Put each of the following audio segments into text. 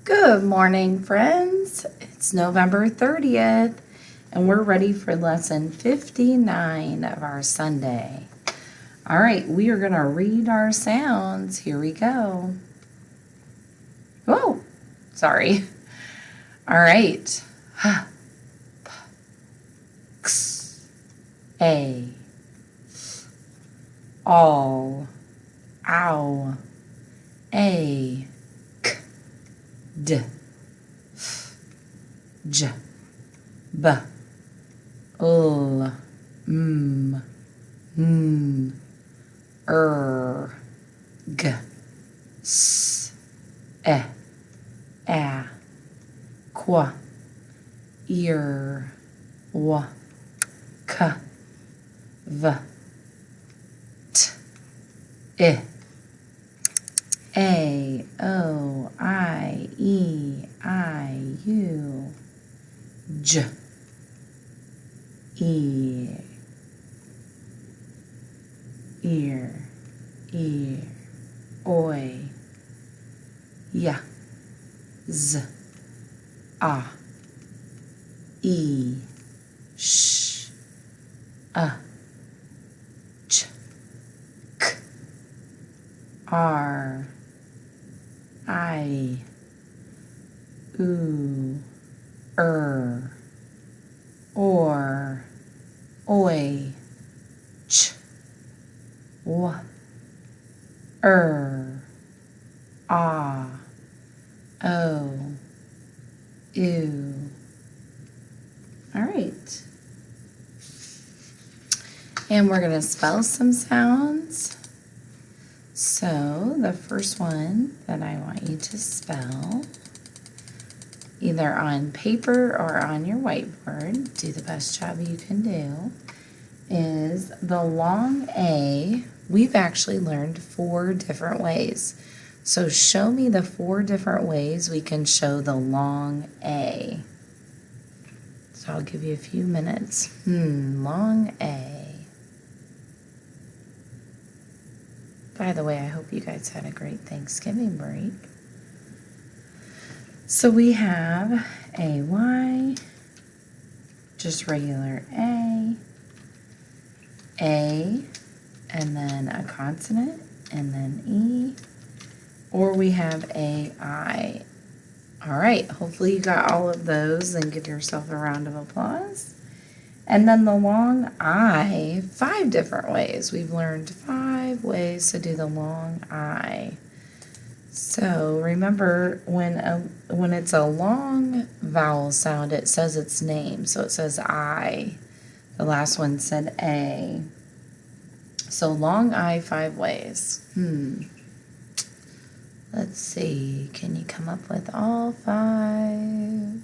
Good morning, friends. It's November 30th, and we're ready for lesson 59 of our Sunday. All right, we are going to read our sounds. Here we go. Whoa, sorry. All right. H, p, x, a, all, ow, a, k, d, f, j, b, ul, m, n, g, s, e, a, qua, ear, w, k, v, t, I, A, O, I, E, I, U, J, E, ear, oi, ya, z, a, e, sh, a, ch, k, r, I, oo, or, oi, ch, w, ah, o, ew. All right. And we're going to spell some sounds. So the first one that I want you to spell, either on paper or on your whiteboard, do the best job you can do, is the long A. We've actually learned 4 different ways. So show me the 4 different ways we can show the long A. So I'll give you a few minutes. Long A. By the way, I hope you guys had a great Thanksgiving break. So we have A-Y, just regular A, and then a consonant, and then E, or we have A-I. All right, hopefully you got all of those and give yourself a round of applause. And then the long I, 5 different ways. We've learned 5 ways to do the long I. So remember, when it's a long vowel sound, it says its name. So it says I. The last one said A. So long I, 5 ways. Let's see. Can you come up with all 5?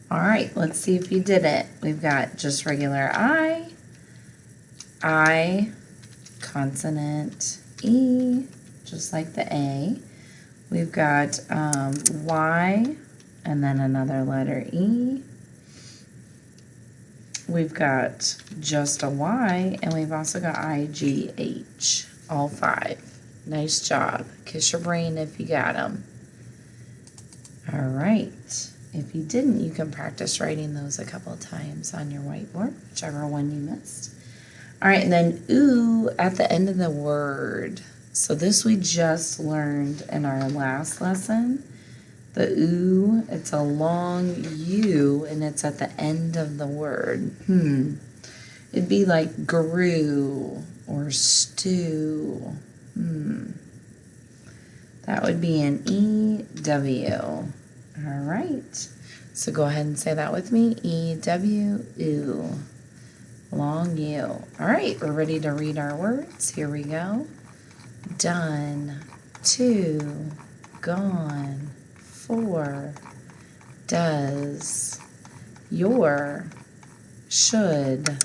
All right, let's see if you did it. We've got just regular I, consonant E, just like the A. We've got Y, and then another letter E. We've got just a Y, and we've also got IGH, all 5. Nice job. Kiss your brain if you got them. All right. If you didn't, you can practice writing those a couple of times on your whiteboard, whichever one you missed. All right, and then ooh at the end of the word. So this we just learned in our last lesson. The ooh, it's a long U, and it's at the end of the word. It'd be like grew or stew. That would be an E-W. All right, so go ahead and say that with me. E-W-U, long U. All right, we're ready to read our words. Here we go. Done, 2, gone, 4, does, your, should,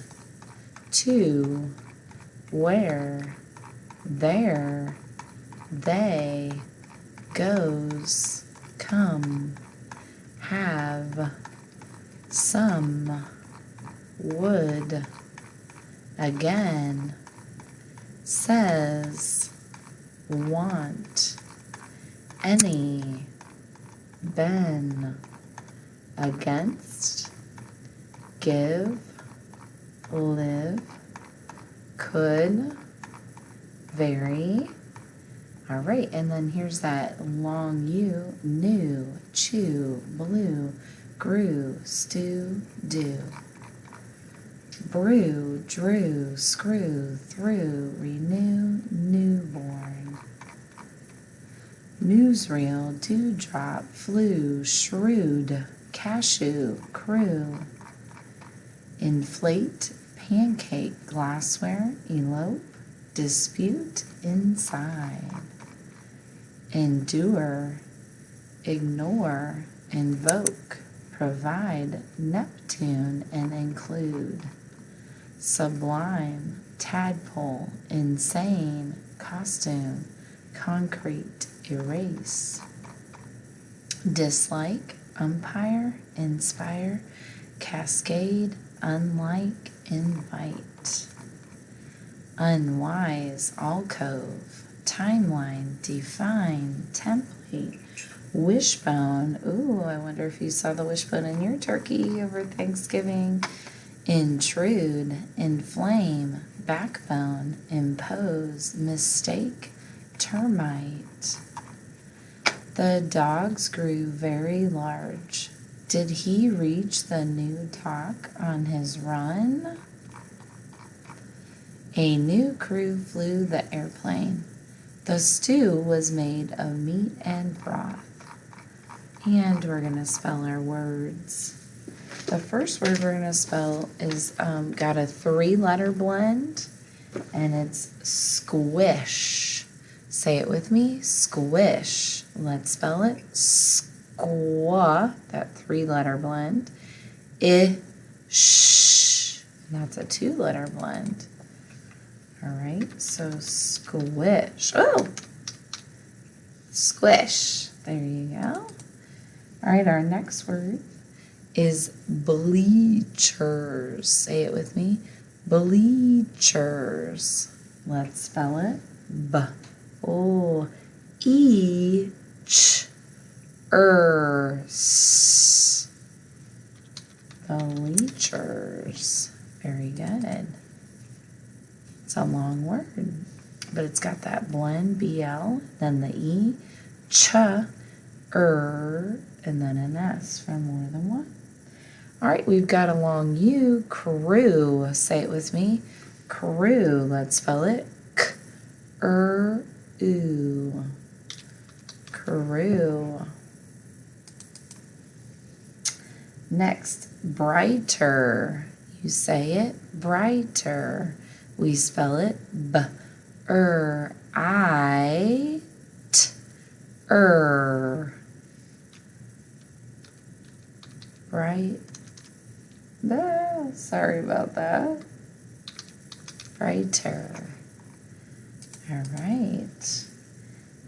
2, where, there, they, goes, come, have, some, would, again, says, want, any, been, against, give, live, could, very. All right, and then here's that long U, new, chew, blue, grew, stew, do. Brew, drew, screw, through, renew, newborn. Newsreel, dewdrop, flew, shrewd, cashew, crew. Inflate, pancake, glassware, elope, dispute, inside. Endure, ignore, invoke, provide, Neptune, and include. Sublime, tadpole, insane, costume, concrete, erase. Dislike, umpire, inspire, cascade, unlike, invite. Unwise, alcove, timeline, define, template, wishbone. Ooh, I wonder if you saw the wishbone in your turkey over Thanksgiving. Intrude, inflame, backbone, impose, mistake, termite. The dogs grew very large. Did he reach the new dock on his run? A new crew flew the airplane. The stew was made of meat and broth. And we're going to spell our words. The first word we're going to spell is got a 3-letter blend, and it's squish. Say it with me, squish. Let's spell it. Squa, that 3-letter blend. Ish, that's a 2-letter blend. All right, so squish. Oh, squish. There you go. All right, our next word is bleachers. Say it with me. Bleachers. Let's spell it. B-O-E-Ch-E-R-S. Bleachers. Very good. It's a long word, but it's got that blend, B-L, then the E, ch-er, and then an S for more than one. All right, we've got a long U, crew. Say it with me. Crew. Let's spell it. K-er-oo. Crew. Next, brighter. You say it. Brighter. We spell it B-R-I-T-er. Bright. Sorry about that. Brighter. All right.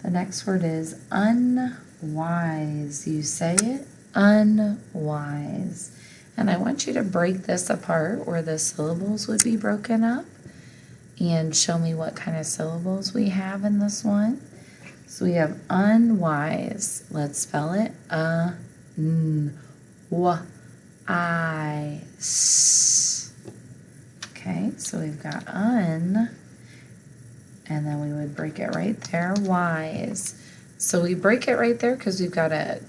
The next word is unwise. You say it. Unwise. And I want you to break this apart where the syllables would be broken up and show me what kind of syllables we have in this one. So we have unwise. Let's spell it. I-S. Okay, so we've got un, and then we would break it right there, wise. So we break it right there because we've got a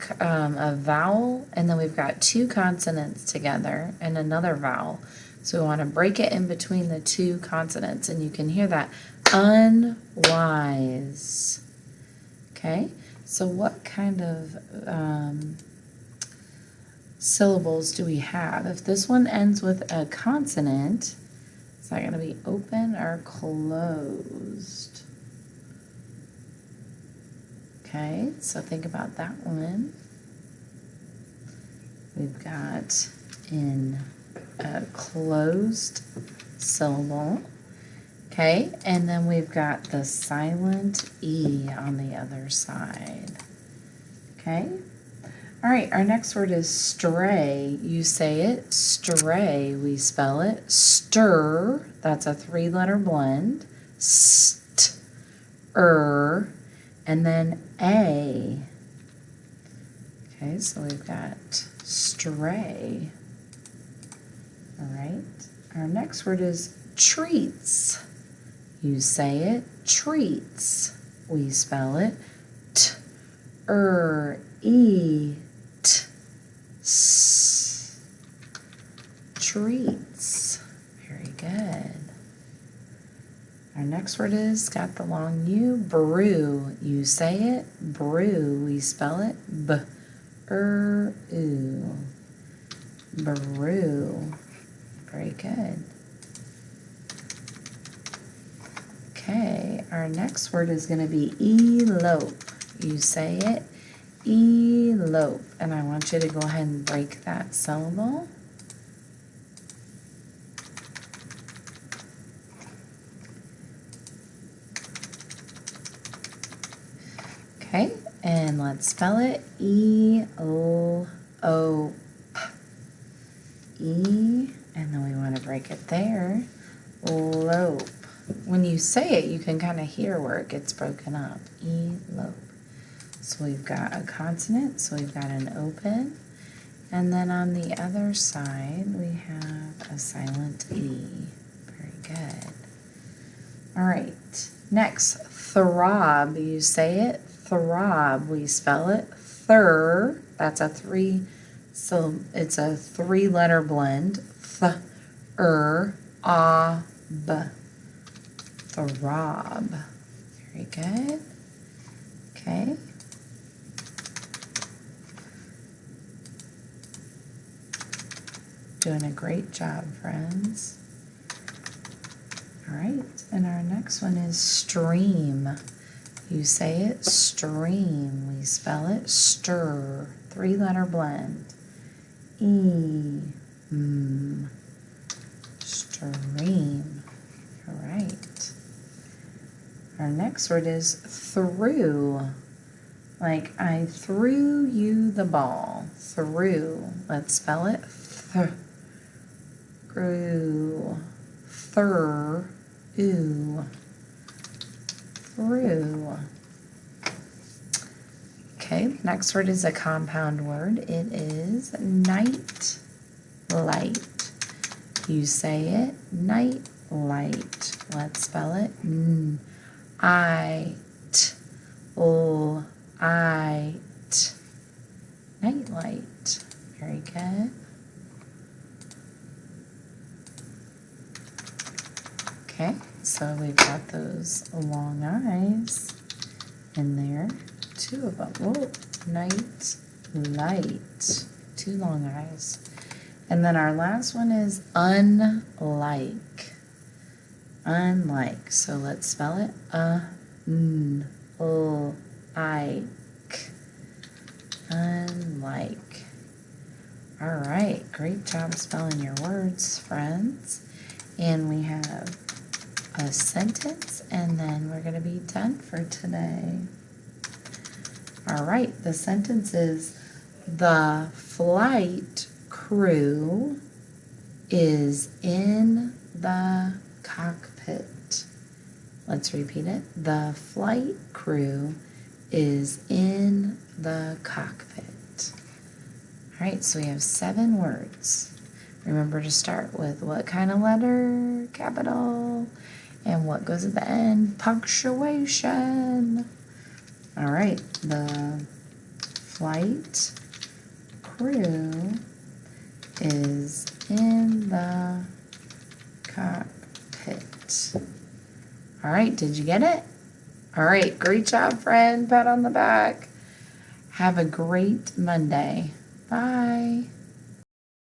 vowel, and then we've got 2 consonants together and another vowel. So we want to break it in between the 2 consonants, and you can hear that, unwise. Okay, so what kind of syllables do we have? If this one ends with a consonant, is that going to be open or closed? Okay, so think about that one. We've got in a closed syllable. Okay, and then we've got the silent E on the other side. Okay. All right, our next word is stray. You say it, stray. We spell it stir. That's a 3-letter blend. St-er. and then A. Okay, so we've got stray. All right, our next word is treats. You say it, treats. We spell it T-R-E-A-T-S. Treats. Very good. Our next word is, got the long U, brew. You say it, brew. We spell it B-R-U. Brew. Very good. Okay, our next word is going to be elope. You say it, elope. And I want you to go ahead and break that syllable. Okay, and let's spell it E-L-O-P. E, and then we want to break it there. Lope. When you say it, you can kind of hear where it gets broken up. Elope. So we've got a consonant, so we've got an open. And then on the other side, we have a silent E. Very good. All right. Next, throb. You say it, throb. We spell it thir. That's a so it's a 3-letter blend. Th-er-a-b. Throb. Very good. Okay. Doing a great job, friends. All right, and our next one is stream. You say it, stream. We spell it stir. 3-letter blend. Stream. All right. Our next word is threw. Like I threw you the ball. Threw. Let's spell it. Threw. Threw. Okay, next word is a compound word. It is night light. You say it, night light. Let's spell it. I-T-L-I-T. Night light. Very good. Okay, so we've got those long eyes in there. 2 of them. Oh, night light. 2 long eyes. And then our last one is unlike. Unlike. So let's spell it. Unlike. Unlike. All right. Great job spelling your words, friends. And we have a sentence, and then we're going to be done for today. All right. The sentence is, the flight crew is in the cockpit. Let's repeat it. The flight crew is in the cockpit. All right, so we have 7 words. Remember to start with what kind of letter? Capital. And what goes at the end? Punctuation. All right, the flight crew is in the cockpit. All right, did you get it? All right, great job, friend. Pat on the back. Have a great Monday. Bye.